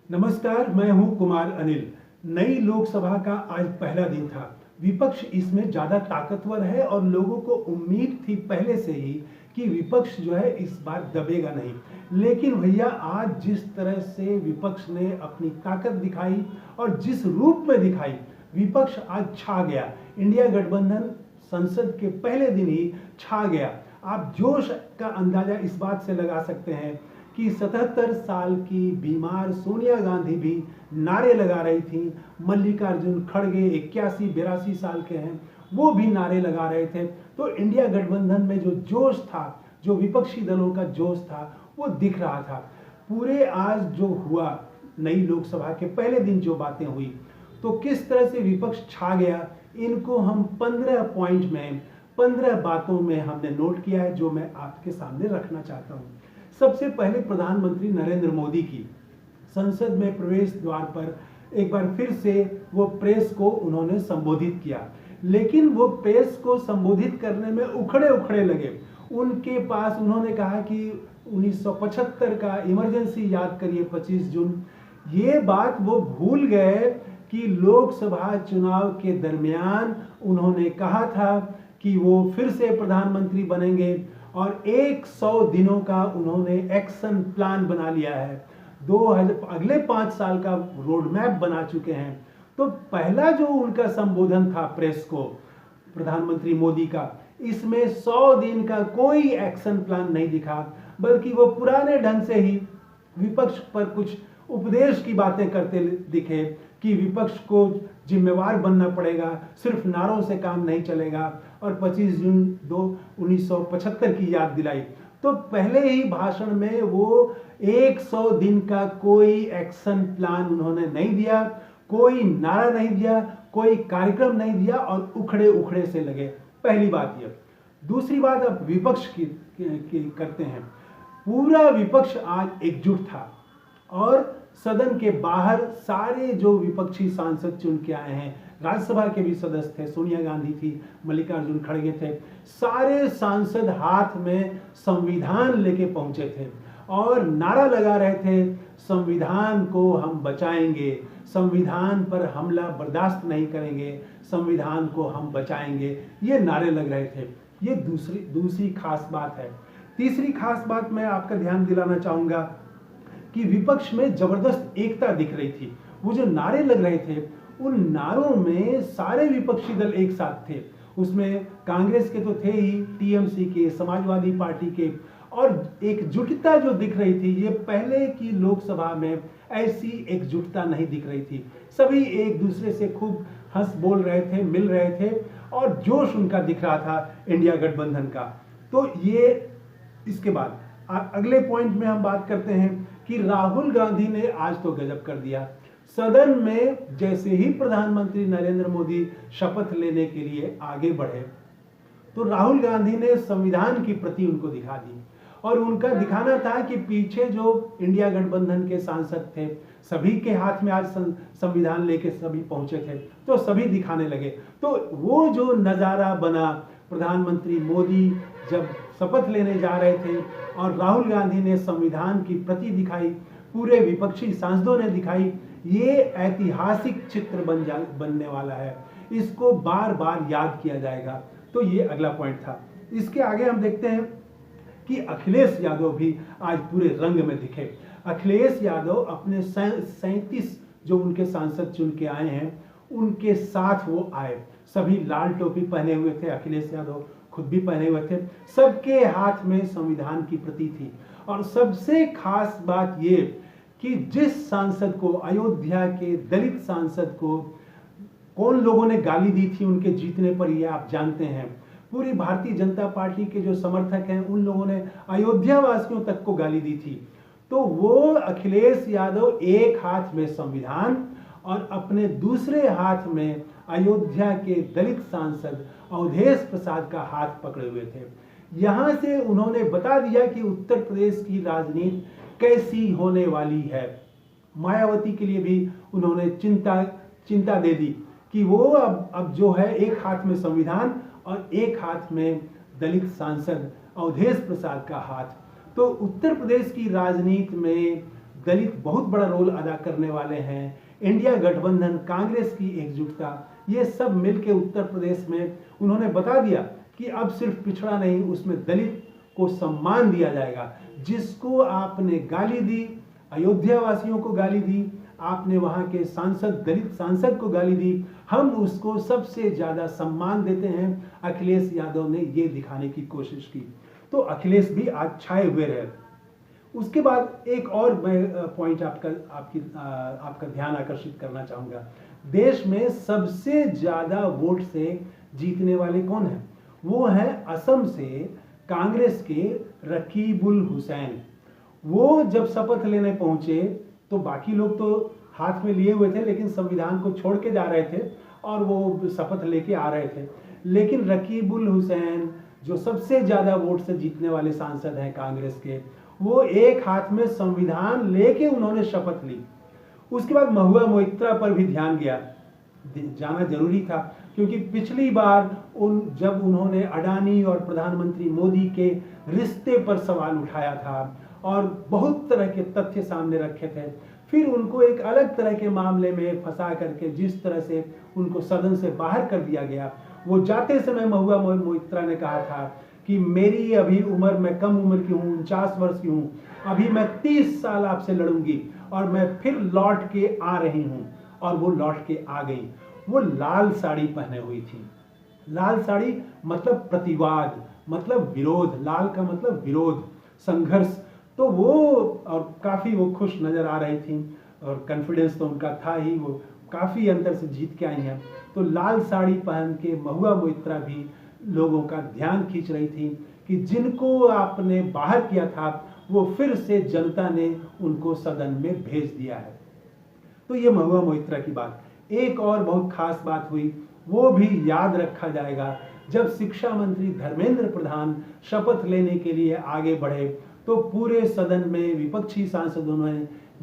नमस्कार, मैं हूं कुमार अनिल। नई लोकसभा का आज पहला दिन था। विपक्ष इसमें ज्यादा ताकतवर है और लोगों को उम्मीद थी पहले से ही कि विपक्ष जो है इस बार दबेगा नहीं। लेकिन भैया आज जिस तरह से विपक्ष ने अपनी ताकत दिखाई और जिस रूप में दिखाई, विपक्ष आज छा गया। इंडिया गठबंधन संसद के पहले दिन ही छा गया। आप जोश का अंदाजा इस बात से लगा सकते हैं कि 77 साल की बीमार सोनिया गांधी भी नारे लगा रही थी। मल्लिकार्जुन खड़गे 81-82 साल के हैं, वो भी नारे लगा रहे थे। तो इंडिया गठबंधन में जो जोश था, जो विपक्षी दलों का जोश था, वो दिख रहा था। पूरे आज जो हुआ, नई लोकसभा के पहले दिन जो बातें हुई, तो किस तरह से विपक्ष छा गया, इनको हम 15 पॉइंट में 15 बातों में हमने नोट किया है, जो मैं आपके सामने रखना चाहता हूं। सबसे पहले प्रधानमंत्री नरेंद्र मोदी की संसद में प्रवेश द्वार पर एक बार फिर से वो प्रेस को उन्होंने संबोधित किया, लेकिन वो प्रेस को संबोधित करने में उखड़े उखड़े लगे। उनके पास उन्होंने कहा कि 1975 का इमरजेंसी याद करिए, 25 जून। ये बात वो भूल गए कि लोकसभा चुनाव के दरमियान उन्होंने कहा था कि वो फिर से प्रधानमंत्री बनेंगे और 100 दिनों का उन्होंने एक्शन प्लान बना लिया है। अगले 5 साल का रोड मैप बना चुके हैं। तो पहला जो उनका संबोधन था प्रेस को, प्रधानमंत्री मोदी का, इसमें 100 दिन का कोई एक्शन प्लान नहीं दिखा, बल्कि वो पुराने ढंग से ही विपक्ष पर कुछ उपदेश की बातें करते दिखे कि विपक्ष को जिम्मेवार बनना पड़ेगा, सिर्फ नारों से काम नहीं चलेगा, और 25 जून 1975 की याद दिलाई। तो पहले ही भाषण में वो 100 दिन का कोई एक्शन प्लान उन्होंने नहीं दिया, कोई नारा नहीं दिया, कोई कार्यक्रम नहीं दिया और उखड़े उखड़े से लगे। पहली बात यह। दूसरी बात अब विपक्ष की करते हैं। पूरा विपक्ष आज एकजुट था और सदन के बाहर सारे जो विपक्षी सांसद चुन के आए हैं, राज्यसभा के भी सदस्य थे, सोनिया गांधी थी, मल्लिकार्जुन खड़गे थे, सारे सांसद हाथ में संविधान लेके पहुंचे थे और नारा लगा रहे थे, संविधान को हम बचाएंगे, संविधान पर हमला बर्दाश्त नहीं करेंगे, संविधान को हम बचाएंगे, ये नारे लग रहे थे। ये दूसरी खास बात है। तीसरी खास बात मैं आपका ध्यान दिलाना चाहूंगा कि विपक्ष में जबरदस्त एकता दिख रही थी। वो जो नारे लग रहे थे, उन नारों में सारे विपक्षी दल एक साथ थे। उसमें कांग्रेस के तो थे ही, टीएमसी के, समाजवादी पार्टी के, और एकजुटता जो दिख रही थी, ये पहले की लोकसभा में ऐसी एकजुटता नहीं दिख रही थी। सभी एक दूसरे से खूब हंस बोल रहे थे, मिल रहे थे और जोश उनका दिख रहा था इंडिया गठबंधन का। तो ये, इसके बाद अगले पॉइंट में हम बात करते हैं कि राहुल गांधी ने आज तो गजब कर दिया। सदन में जैसे ही प्रधानमंत्री नरेंद्र मोदी शपथ लेने के लिए आगे बढ़े, तो राहुल गांधी ने संविधान की प्रति उनको दिखा दी और उनका दिखाना था कि पीछे जो इंडिया गठबंधन के सांसद थे, सभी के हाथ में आज संविधान लेके सभी पहुंचे थे, तो सभी दिखाने लगे। तो वो जो नजारा बना, प्रधानमंत्री मोदी जब शपथ लेने जा रहे थे और राहुल गांधी ने संविधान की प्रति दिखाई, पूरे विपक्षी सांसदों ने दिखाई, ये ऐतिहासिक चित्र बनने वाला है। इसको बार बार याद किया जाएगा। तो ये अगला पॉइंट था। इसके आगे हम देखते हैं कि अखिलेश यादव भी आज पूरे रंग में दिखे। अखिलेश यादव अपने 37 जो उनके सांसद चुन के आए हैं, उनके साथ वो आए। सभी लाल टोपी पहने हुए थे, अखिलेश यादव खुद भी पहने हुए थे। सबके हाथ में संविधान की प्रति थी। और सबसे खास बात ये कि जिस सांसद को, अयोध्या के दलित सांसद को, कौन लोगों ने गाली दी थी उनके जीतने पर, ये आप जानते हैं। पूरी भारतीय जनता पार्टी के जो समर्थक हैं, उन लोगों ने अयोध्या वासियों तक को गाली दी थी। तो वो अखिलेश यादव एक हाथ में संविधान और अपने दूसरे हाथ में अयोध्या के दलित सांसद अवधेश प्रसाद का हाथ पकड़े हुए थे। यहां से उन्होंने बता दिया कि उत्तर प्रदेश की राजनीति कैसी होने वाली है। मायावती के लिए भी उन्होंने चिंता दे दी कि वो अब जो है, एक हाथ में संविधान और एक हाथ में दलित सांसद अवधेश प्रसाद का हाथ। तो उत्तर प्रदेश की राजनीति में दलित बहुत बड़ा रोल अदा करने वाले हैं, इंडिया गठबंधन, कांग्रेस की एकजुटता, ये सब मिलकर उत्तर प्रदेश में उन्होंने बता दिया कि अब सिर्फ पिछड़ा नहीं, उसमें दलित को सम्मान दिया जाएगा। जिसको आपने गाली दी, अयोध्या वासियों को गाली दी, आपने वहां के सांसद, दलित सांसद को गाली दी, हम उसको सबसे ज्यादा सम्मान देते हैं। अखिलेश यादव ने ये दिखाने की कोशिश की। तो अखिलेश भी आज छाए हुए रहे। उसके बाद एक और मैं पॉइंट आपका ध्यान आकर्षित करना चाहूंगा। देश में सबसे ज्यादा वोट से जीतने वाले कौन हैं? वो हैं असम से कांग्रेस के रकीबुल हुसैन। वो जब शपथ लेने पहुंचे तो बाकी लोग तो हाथ में लिए हुए थे, लेकिन संविधान को छोड़ के जा रहे थे और वो शपथ लेके आ रहे थे। लेकिन रकीबुल हुसैन जो सबसे ज्यादा वोट से जीतने वाले सांसद हैं कांग्रेस के, वो एक हाथ में संविधान लेके उन्होंने शपथ ली। उसके बाद महुआ मोइत्रा पर भी ध्यान गया, जाना जरूरी था, क्योंकि पिछली बार जब उन्होंने अडानी और प्रधानमंत्री मोदी के रिश्ते पर सवाल उठाया था और बहुत तरह के तथ्य सामने रखे थे, फिर उनको एक अलग तरह के मामले में फंसा करके जिस तरह से उनको सदन से बाहर कर दिया गया, वो जाते समय महुआ मोइत्रा ने कहा था कि मेरी अभी उम्र, मैं कम उम्र की हूँ, 49 वर्ष की हूँ, अभी मैं 30 साल आपसे लड़ूंगी और मैं फिर लौट के आ रही हूँ। और वो लौट के आ गई। वो लाल साड़ी पहने हुई थी। लाल साड़ी मतलब प्रतिवाद, मतलब विरोध, लाल का मतलब विरोध, संघर्ष। तो वो और काफी वो खुश नजर आ रही थी और कॉन्फिडेंस तो उनका था ही, वो काफी अंतर से जीत के आई हैं। तो लाल साड़ी पहन के महुआ मोइत्रा भी लोगों का ध्यान खींच रही थी कि जिनको आपने बाहर किया था वो फिर से जनता ने उनको सदन में भेज दिया है। तो ये महुआ मोइत्रा की बात। एक और बहुत खास बात हुई, वो भी याद रखा जाएगा। जब शिक्षा मंत्री धर्मेंद्र प्रधान शपथ लेने के लिए आगे बढ़े तो पूरे सदन में विपक्षी सांसदों ने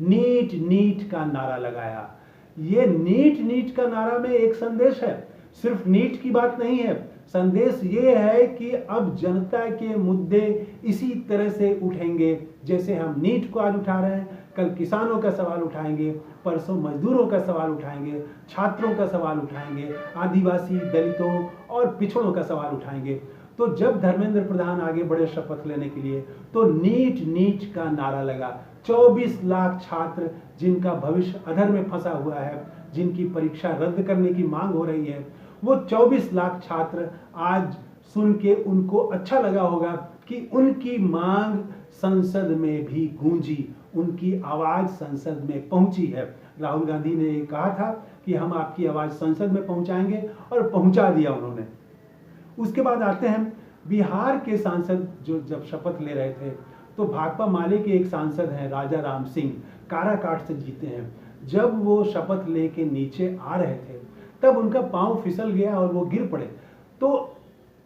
नीट नीट का नारा लगाया। ये नीट नीट का नारा में एक संदेश है, सिर्फ नीट की बात नहीं है। संदेश ये है कि अब जनता के मुद्दे इसी तरह से उठेंगे जैसे हम नीट को आज उठा रहे हैं, कल किसानों का सवाल उठाएंगे, परसों मजदूरों का सवाल उठाएंगे, छात्रों का सवाल उठाएंगे, आदिवासी, दलितों और पिछड़ों का सवाल उठाएंगे। तो जब धर्मेंद्र प्रधान आगे बढ़े शपथ लेने के लिए तो नीट नीट का नारा लगा। 24 लाख छात्र जिनका भविष्य अधर में फंसा हुआ है, जिनकी परीक्षा रद्द करने की मांग हो रही है, वो 24 लाख छात्र आज सुन के उनको अच्छा लगा होगा कि उनकी मांग संसद में भी गूंजी, उनकी आवाज संसद में पहुंची है। राहुल गांधी ने कहा था कि हम आपकी आवाज संसद में पहुंचाएंगे और पहुंचा दिया उन्होंने। उसके बाद आते हैं बिहार के सांसद जो जब शपथ ले रहे थे तो भाकपा माले के एक सांसद हैं राजा राम सिंह, काराकाट से जीते हैं। जब वो शपथ लेके नीचे आ रहे थे तब उनका पांव फिसल गया और वो गिर पड़े। तो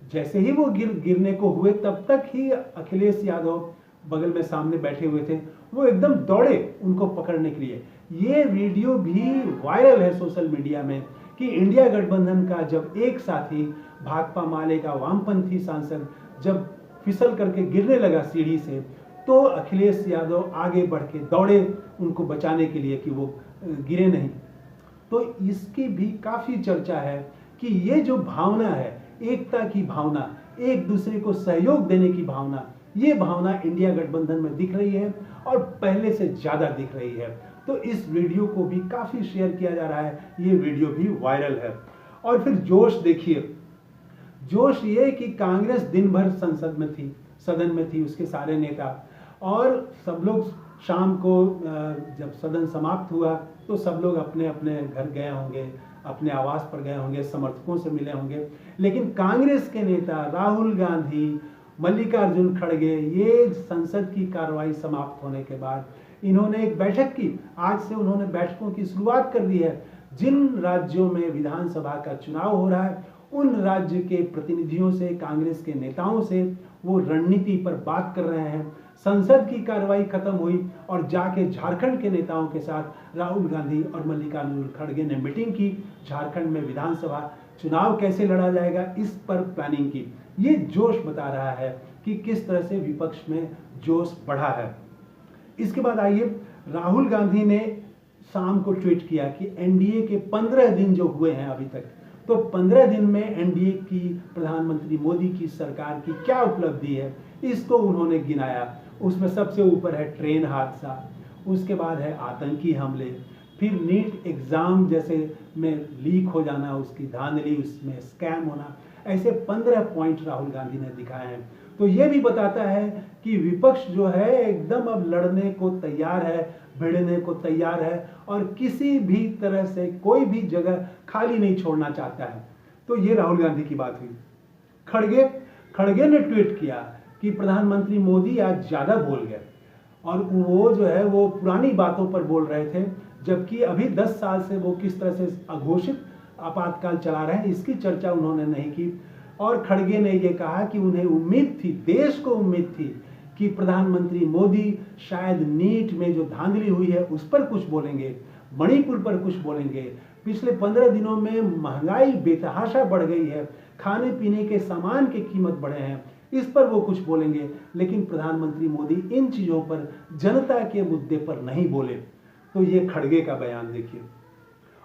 जैसे ही वो गिरने को हुए तब तक ही अखिलेश यादव बगल में सामने बैठे हुए थे, वो एकदम दौड़े उनको पकड़ने के लिए। ये वीडियो भी वायरल है सोशल मीडिया में कि इंडिया गठबंधन का जब एक साथी भाकपा माले का वामपंथी सांसद जब फिसल करके गिरने लगा सीढ़ी से, तो अखिलेश यादव आगे बढ़ के दौड़े उनको बचाने के लिए कि वो गिरे नहीं। तो इसकी भी काफी चर्चा है कि ये जो भावना है, एकता की भावना, एक दूसरे को सहयोग देने की भावना, ये भावना इंडिया गठबंधन में दिख रही है और पहले से ज्यादा दिख रही है। तो इस वीडियो को भी काफी शेयर किया जा रहा है, ये वीडियो भी वायरल है। और फिर जोश देखिए, जोश ये कि कांग्रेस दिन भर संसद में थी, सदन में थी, उसके सारे नेता, और सब लोग शाम को जब सदन समाप्त हुआ तो सब लोग अपने अपने घर गए होंगे, अपने आवास पर गए होंगे, समर्थकों से मिले होंगे। लेकिन कांग्रेस के नेता राहुल गांधी, मल्लिकार्जुन खड़गे, ये संसद की कार्रवाई समाप्त होने के बाद इन्होंने एक बैठक की। आज से उन्होंने बैठकों की शुरुआत कर दी है। जिन राज्यों में विधानसभा का चुनाव हो रहा है उन राज्य के प्रतिनिधियों से, कांग्रेस के नेताओं से वो रणनीति पर बात कर रहे हैं। संसद की कार्रवाई खत्म हुई और जाके झारखंड के नेताओं के साथ राहुल गांधी और मल्लिकार्जुन खड़गे ने मीटिंग की। झारखंड में विधानसभा चुनाव कैसे लड़ा जाएगा इस पर प्लानिंग की। ये जोश बता रहा है कि किस तरह से विपक्ष में जोश बढ़ा है। इसके बाद आइए राहुल गांधी ने शाम को ट्वीट किया कि एनडीए के 15 दिन जो हुए हैं अभी तक, तो 15 दिन में एनडीए की प्रधानमंत्री मोदी की सरकार की क्या उपलब्धि है, इसको उन्होंने गिनाया। उसमें सबसे ऊपर है ट्रेन हादसा, उसके बाद है आतंकी हमले, फिर नीट एग्जाम जैसे में लीक हो जाना, उसकी धांधली, उसमें स्कैम होना, ऐसे 15 पॉइंट राहुल गांधी ने दिखाए हैं। तो ये भी बताता है कि विपक्ष जो है एकदम अब लड़ने को तैयार है, भिड़ने को तैयार है और किसी भी तरह से कोई भी जगह खाली नहीं छोड़ना चाहता है। तो ये राहुल गांधी की बात हुई। खड़गे ने ट्वीट किया कि प्रधानमंत्री मोदी आज ज्यादा बोल गए और वो जो है वो पुरानी बातों पर बोल रहे थे, जबकि अभी 10 साल से वो किस तरह से अघोषित आपातकाल चला रहे हैं इसकी चर्चा उन्होंने नहीं की। और खड़गे ने ये कहा कि उन्हें उम्मीद थी, देश को उम्मीद थी कि प्रधानमंत्री मोदी शायद नीट में जो धांधली हुई है उस पर कुछ बोलेंगे, मणिपुर पर कुछ बोलेंगे, पिछले 15 दिनों में महंगाई बेतहाशा बढ़ गई है, खाने पीने के सामान की कीमत बढ़े हैं, इस पर वो कुछ बोलेंगे। लेकिन प्रधानमंत्री मोदी इन चीजों पर, जनता के मुद्दे पर नहीं बोले। तो ये खड़गे का बयान देखिए।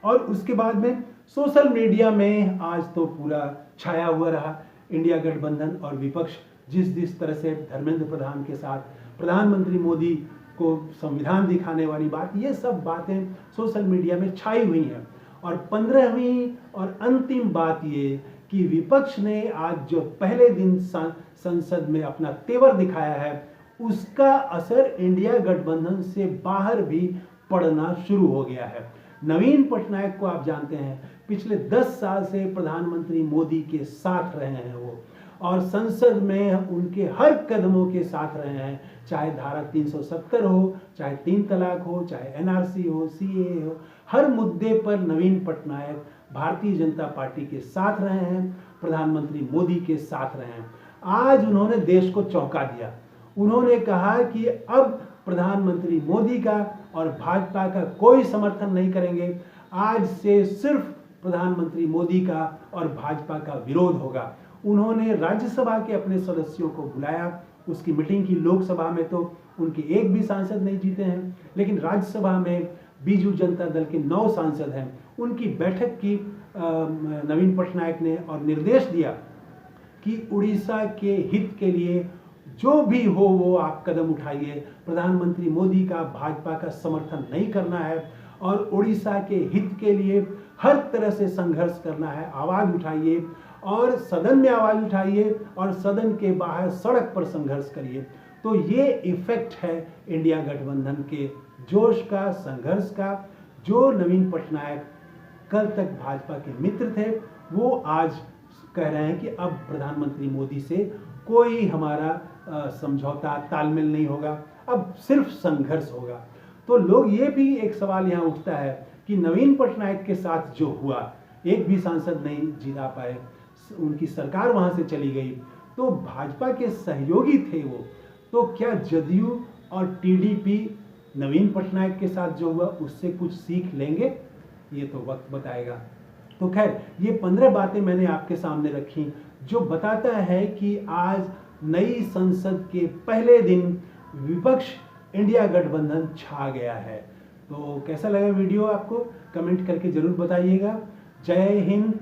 और उसके बाद में सोशल मीडिया में आज तो पूरा छाया हुआ रहा इंडिया गठबंधन और विपक्ष, जिस तरह से धर्मेंद्र प्रधान के साथ प्रधानमंत्री मोदी को संविधान दिखाने वाली बात, ये सब बातें सोशल मीडिया में छाई हुई हैं। और 15वीं और अंतिम बात ये कि विपक्ष ने आज जो पहले दिन संसद में अपना तेवर दिखाया है, उसका असर इंडिया गठबंधन से बाहर भी पड़ना शुरू हो गया है। नवीन पटनायक को आप जानते हैं, पिछले 10 साल से प्रधानमंत्री मोदी के साथ रहे हैं वो, और संसद में उनके हर कदमों के साथ रहे हैं, चाहे धारा 370 हो, चाहे 3 तलाक हो, चाहे एनआरसी हो, सीएए हो, हर मुद्दे पर नवीन पटनायक भारतीय जनता पार्टी के साथ रहे हैं, प्रधानमंत्री मोदी के साथ रहे हैं। आज उन्होंने देश को चौंका दिया। उन्होंने कहा कि अब प्रधानमंत्री मोदी का और भाजपा का कोई समर्थन नहीं करेंगे, आज से सिर्फ प्रधानमंत्री मोदी का और भाजपा का विरोध होगा। उन्होंने राज्यसभा के अपने सदस्यों को बुलाया, उसकी मीटिंग की। लोकसभा में तो उनके एक भी सांसद नहीं जीते हैं, लेकिन राज्यसभा में बीजू जनता दल के 9 सांसद हैं। उनकी बैठक की नवीन पटनायक ने और निर्देश दिया कि उड़ीसा के हित के लिए जो भी हो वो आप कदम उठाइए, प्रधानमंत्री मोदी का, भाजपा का समर्थन नहीं करना है और उड़ीसा के हित के लिए हर तरह से संघर्ष करना है, आवाज उठाइए और सदन में आवाज उठाइए और सदन के बाहर सड़क पर संघर्ष करिए। तो ये इफेक्ट है इंडिया गठबंधन के जोश का, संघर्ष का। जो नवीन पटनायक कल तक भाजपा के मित्र थे, वो आज कह रहे हैं कि अब प्रधानमंत्री मोदी से कोई हमारा समझौता, तालमेल नहीं होगा, अब सिर्फ संघर्ष होगा। तो लोग ये भी एक सवाल यहाँ उठता है कि नवीन पटनायक के साथ जो हुआ, एक भी सांसद नहीं जिता पाए, उनकी सरकार वहां से चली गई, तो भाजपा के सहयोगी थे वो, तो क्या जदयू और टीडीपी नवीन पटनायक के साथ जो हुआ उससे कुछ सीख लेंगे? ये तो वक्त बताएगा। तो खैर, ये 15 बातें मैंने आपके सामने रखी जो बताता है कि आज नई संसद के पहले दिन विपक्ष इंडिया गठबंधन छा गया है। तो कैसा लगा वीडियो आपको? कमेंट करके जरूर बताइएगा। जय हिंद,